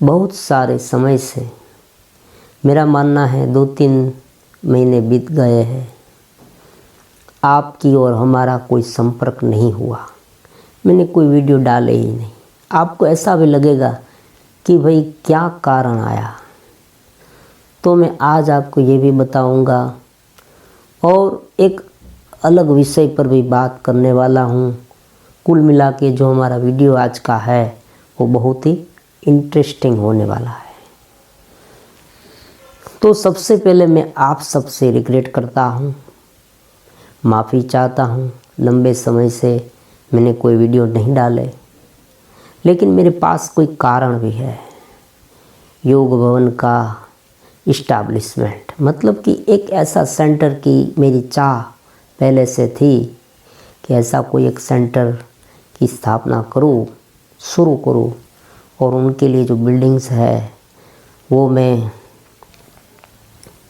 बहुत सारे समय से, मेरा मानना है 2-3 महीने बीत गए हैं, आपकी और हमारा कोई संपर्क नहीं हुआ। मैंने कोई वीडियो डाले ही नहीं। आपको ऐसा भी लगेगा कि भाई क्या कारण आया, तो मैं आज आपको ये भी बताऊंगा और एक अलग विषय पर भी बात करने वाला हूँ। कुल मिला के जो हमारा वीडियो आज का है वो बहुत ही इंटरेस्टिंग होने वाला है। तो सबसे पहले मैं आप सबसे रिग्रेट करता हूँ, माफ़ी चाहता हूँ। लंबे समय से मैंने कोई वीडियो नहीं डाले, लेकिन मेरे पास कोई कारण भी है। योग भवन का इस्टेब्लिशमेंट, मतलब कि एक ऐसा सेंटर की मेरी चाह पहले से थी कि ऐसा कोई एक सेंटर की स्थापना करूँ, शुरू करूँ, और उनके लिए जो बिल्डिंग्स है वो मैं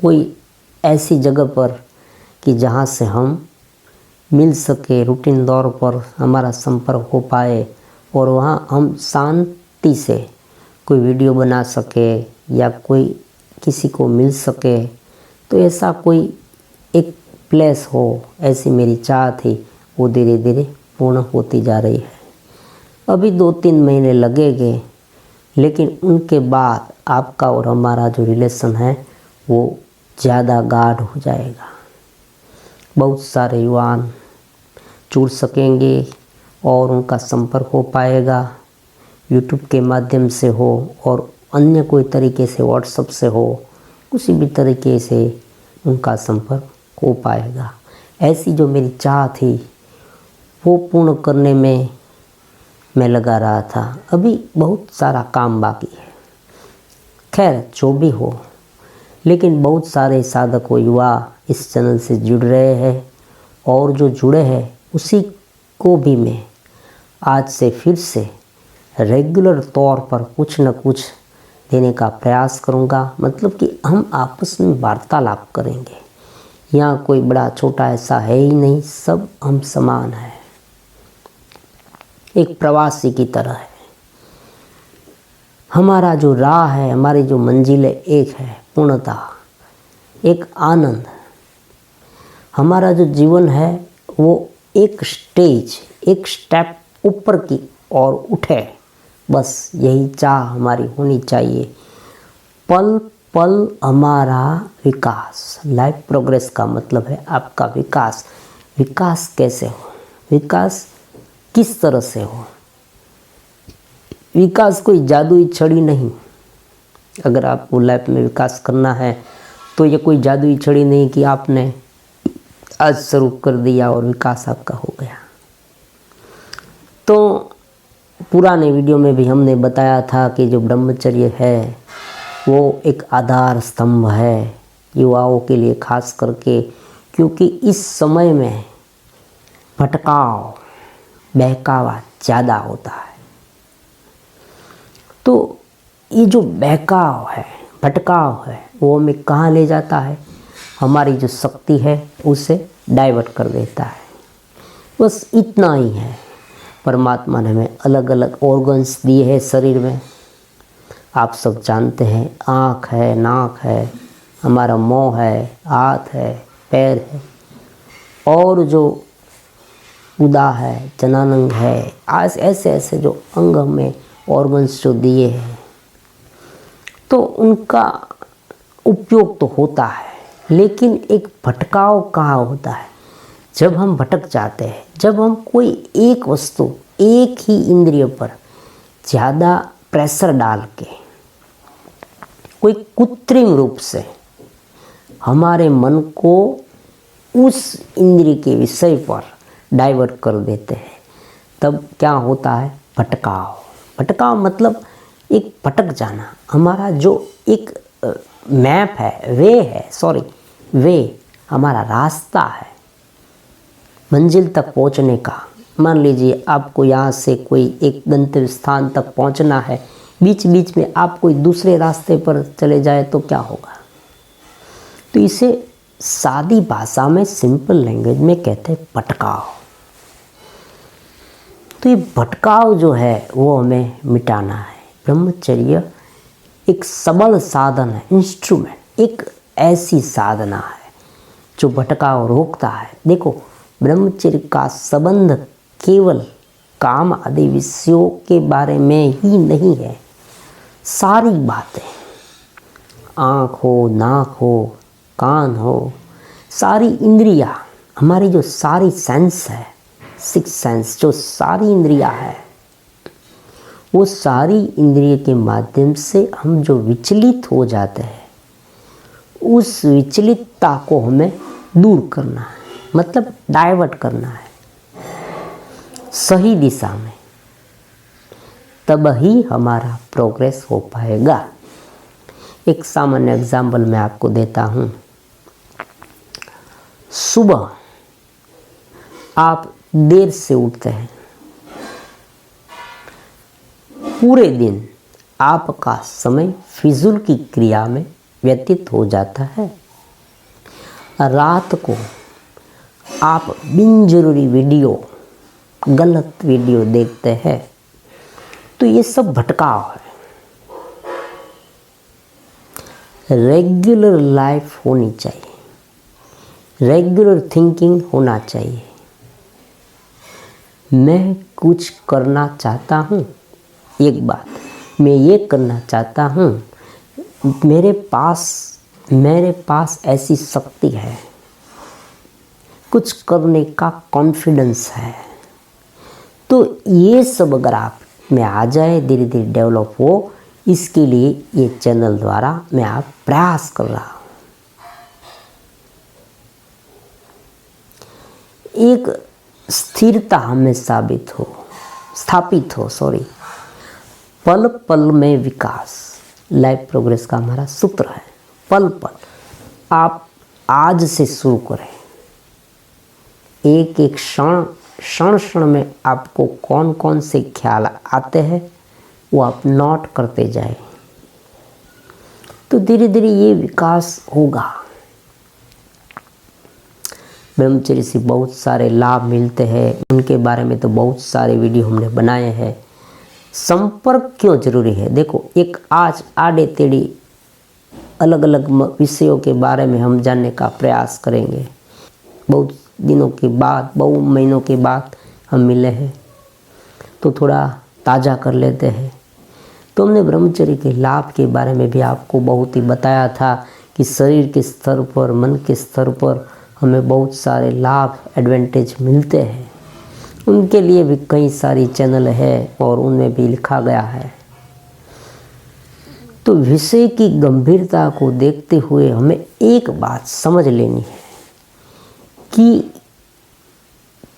कोई ऐसी जगह पर कि जहाँ से हम मिल सके, रूटीन तौर पर हमारा संपर्क हो पाए और वहाँ हम शांति से कोई वीडियो बना सके या कोई किसी को मिल सके। तो ऐसा कोई एक प्लेस हो, ऐसी मेरी चाह थी। वो धीरे धीरे पूर्ण होती जा रही है। अभी 2-3 महीने लगेंगे, लेकिन उनके बाद आपका और हमारा जो रिलेशन है वो ज़्यादा गाढ़ हो जाएगा। बहुत सारे युवान जुड़ सकेंगे और उनका संपर्क हो पाएगा। यूट्यूब के माध्यम से हो और अन्य कोई तरीके से, व्हाट्सएप से हो, किसी भी तरीके से उनका संपर्क हो पाएगा। ऐसी जो मेरी चाह थी वो पूर्ण करने में मैं लगा रहा था। अभी बहुत सारा काम बाकी है। खैर जो भी हो, लेकिन बहुत सारे साधक व युवा इस चैनल से जुड़ रहे हैं और जो जुड़े हैं उसी को भी मैं आज से फिर से रेगुलर तौर पर कुछ न कुछ देने का प्रयास करूंगा। मतलब कि हम आपस में वार्तालाप करेंगे। यहाँ कोई बड़ा छोटा ऐसा है ही नहीं, सब हम समान हैं, एक प्रवासी की तरह है। हमारा जो राह है, हमारी जो मंजिल है, एक है पूर्णता, एक आनंद। हमारा जो जीवन है वो एक स्टेज, एक स्टेप ऊपर की ओर उठे, बस यही चाह हमारी होनी चाहिए। पल पल हमारा विकास, लाइफ प्रोग्रेस का मतलब है आपका विकास। विकास कैसे हो, विकास किस तरह से हो। विकास कोई जादुई छड़ी नहीं। अगर आपको लाइफ में विकास करना है तो ये कोई जादुई छड़ी नहीं कि आपने आज शुरू कर दिया और विकास आपका हो गया। तो पुराने वीडियो में भी हमने बताया था कि जो ब्रह्मचर्य है वो एक आधार स्तंभ है युवाओं के लिए, खास करके क्योंकि इस समय में भटकाव, बहकावा ज़्यादा होता है। तो ये जो बहकाव है, भटकाव है, वो हमें कहाँ ले जाता है, हमारी जो शक्ति है उसे डाइवर्ट कर देता है। बस इतना ही है। परमात्मा ने हमें अलग अलग ऑर्गन्स दिए हैं शरीर में, आप सब जानते हैं। आँख है, नाक है, हमारा मुँह है, हाथ है, पैर है, और जो उदा है, जनानंग है, आज ऐसे ऐसे जो अंग में ऑर्गन्स जो दिए हैं, तो उनका उपयोग तो होता है। लेकिन एक भटकाव कहाँ होता है, जब हम भटक जाते हैं, जब हम कोई एक वस्तु, एक ही इंद्रिय पर ज़्यादा प्रेशर डाल के कोई कृत्रिम रूप से हमारे मन को उस इंद्रिय के विषय पर डाइवर्ट कर देते हैं, तब क्या होता है, भटकाव। भटकाव मतलब एक भटक जाना। हमारा जो एक मैप है, वे हमारा रास्ता है मंजिल तक पहुंचने का। मान लीजिए आपको यहाँ से कोई एक गंतव्य स्थान तक पहुंचना है, बीच बीच में आप कोई दूसरे रास्ते पर चले जाए तो क्या होगा। तो इसे सादी भाषा में, सिंपल लैंग्वेज में कहते हैं भटकाव। तो ये भटकाव जो है वो हमें मिटाना है। ब्रह्मचर्य एक सबल साधन है, इंस्ट्रूमेंट, एक ऐसी साधना है जो भटकाव रोकता है। देखो, ब्रह्मचर्य का संबंध केवल काम आदि विषयों के बारे में ही नहीं है। सारी बातें, आँख हो, नाक हो, कान हो, सारी इंद्रियाँ, हमारी जो सारी सेंस है, सिक्स सेंस, जो सारी इंद्रियाँ है, वो सारी इंद्रिय के माध्यम से हम जो विचलित हो जाते हैं, उस विचलितता को हमें दूर करना है, मतलब डाइवर्ट करना है सही दिशा में, तब ही हमारा प्रोग्रेस हो पाएगा। एक सामान्य एग्जाम्पल मैं आपको देता हूँ। सुबह आप देर से उठते हैं, पूरे दिन आपका समय फिजूल की क्रिया में व्यतीत हो जाता है। रात को आप बिन जरूरी वीडियो, गलत वीडियो देखते हैं, तो ये सब भटकाव है। रेगुलर लाइफ होनी चाहिए, रेगुलर थिंकिंग होना चाहिए। मैं कुछ करना चाहता हूँ, एक बात, मैं ये करना चाहता हूँ, मेरे पास ऐसी शक्ति है, कुछ करने का कॉन्फिडेंस है, तो ये सब अगर आप में आ जाए, धीरे धीरे डेवलप हो, इसके लिए ये चैनल द्वारा मैं आप प्रयास कर रहा हूँ। एक स्थिरता हमें स्थापित हो, पल पल में विकास, लाइफ प्रोग्रेस का हमारा सूत्र है। पल पल आप आज से शुरू करें, एक एक क्षण में आपको कौन कौन से ख्याल आते हैं वो आप नोट करते जाएं, तो धीरे धीरे ये विकास होगा। ब्रह्मचर्य से बहुत सारे लाभ मिलते हैं, उनके बारे में तो बहुत सारे वीडियो हमने बनाए हैं। संपर्क क्यों जरूरी है? देखो, एक आज आड़े टेढ़ी अलग अलग विषयों के बारे में हम जानने का प्रयास करेंगे। बहुत दिनों के बाद, बहुत महीनों के बाद हम मिले हैं, तो थोड़ा ताज़ा कर लेते हैं। तो हमने ब्रह्मचर्य के लाभ के बारे में भी आपको बहुत ही बताया था कि शरीर के स्तर पर, मन के स्तर पर हमें बहुत सारे लाभ, एडवांटेज मिलते हैं। उनके लिए भी कई सारी चैनल है और उनमें भी लिखा गया है। तो विषय की गंभीरता को देखते हुए हमें एक बात समझ लेनी है कि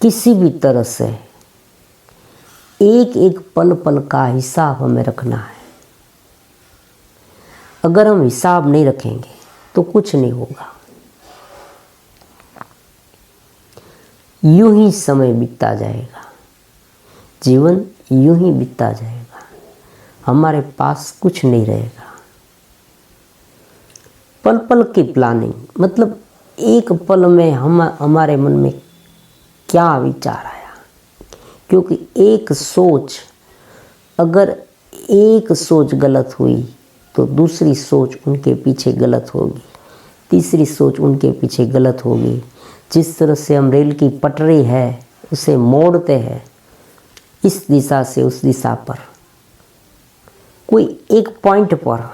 किसी भी तरह से एक एक पल पल का हिसाब हमें रखना है। अगर हम हिसाब नहीं रखेंगे तो कुछ नहीं होगा, यूं ही समय बीतता जाएगा, जीवन यूं ही बीतता जाएगा, हमारे पास कुछ नहीं रहेगा। पल पल की प्लानिंग, मतलब एक पल में हमारे मन में क्या विचार आया, क्योंकि एक सोच, अगर एक सोच गलत हुई तो दूसरी सोच उनके पीछे गलत होगी, तीसरी सोच उनके पीछे गलत होगी। जिस तरह से हम रेल की पटरी है उसे मोड़ते हैं इस दिशा से उस दिशा पर, कोई एक पॉइंट पर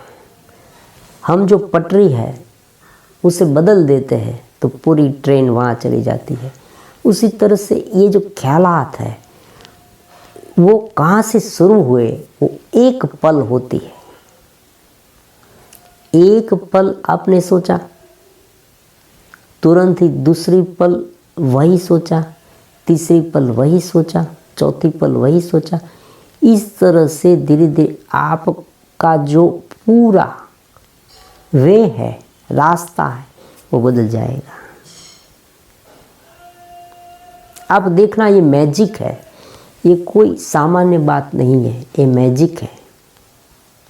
हम जो पटरी है उसे बदल देते हैं तो पूरी ट्रेन वहाँ चली जाती है। उसी तरह से ये जो ख्यालात है वो कहाँ से शुरू हुए, वो एक पल होती है। एक पल आपने सोचा, तुरंत ही दूसरी पल वही सोचा, तीसरी पल वही सोचा, चौथी पल वही सोचा। इस तरह से धीरे धीरे आपका जो पूरा वे है, रास्ता है, वो बदल जाएगा। आप देखना, ये मैजिक है, ये कोई सामान्य बात नहीं है, ये मैजिक है,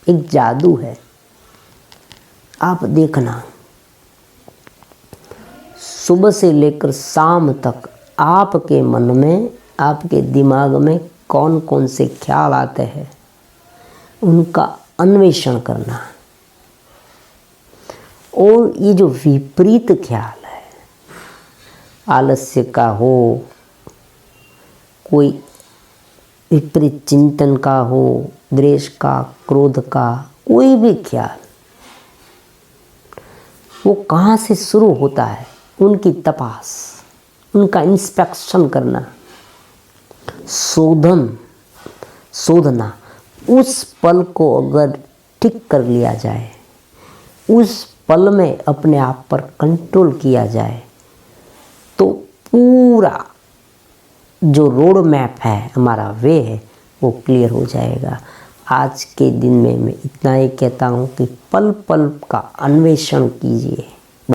एक जादू है। आप देखना, सुबह से लेकर शाम तक आपके मन में, आपके दिमाग में कौन कौन से ख्याल आते हैं, उनका अन्वेषण करना। और ये जो विपरीत ख्याल है, आलस्य का हो, कोई विपरीत चिंतन का हो, द्वेष का, क्रोध का, कोई भी ख्याल, वो कहाँ से शुरू होता है? उनकी तपास, उनका इंस्पेक्शन करना, शोधना। उस पल को अगर ठीक कर लिया जाए, उस पल में अपने आप पर कंट्रोल किया जाए, तो पूरा जो रोड मैप है हमारा, वे है, वो क्लियर हो जाएगा। आज के दिन में मैं इतना ही कहता हूँ कि पल पल का अन्वेषण कीजिए।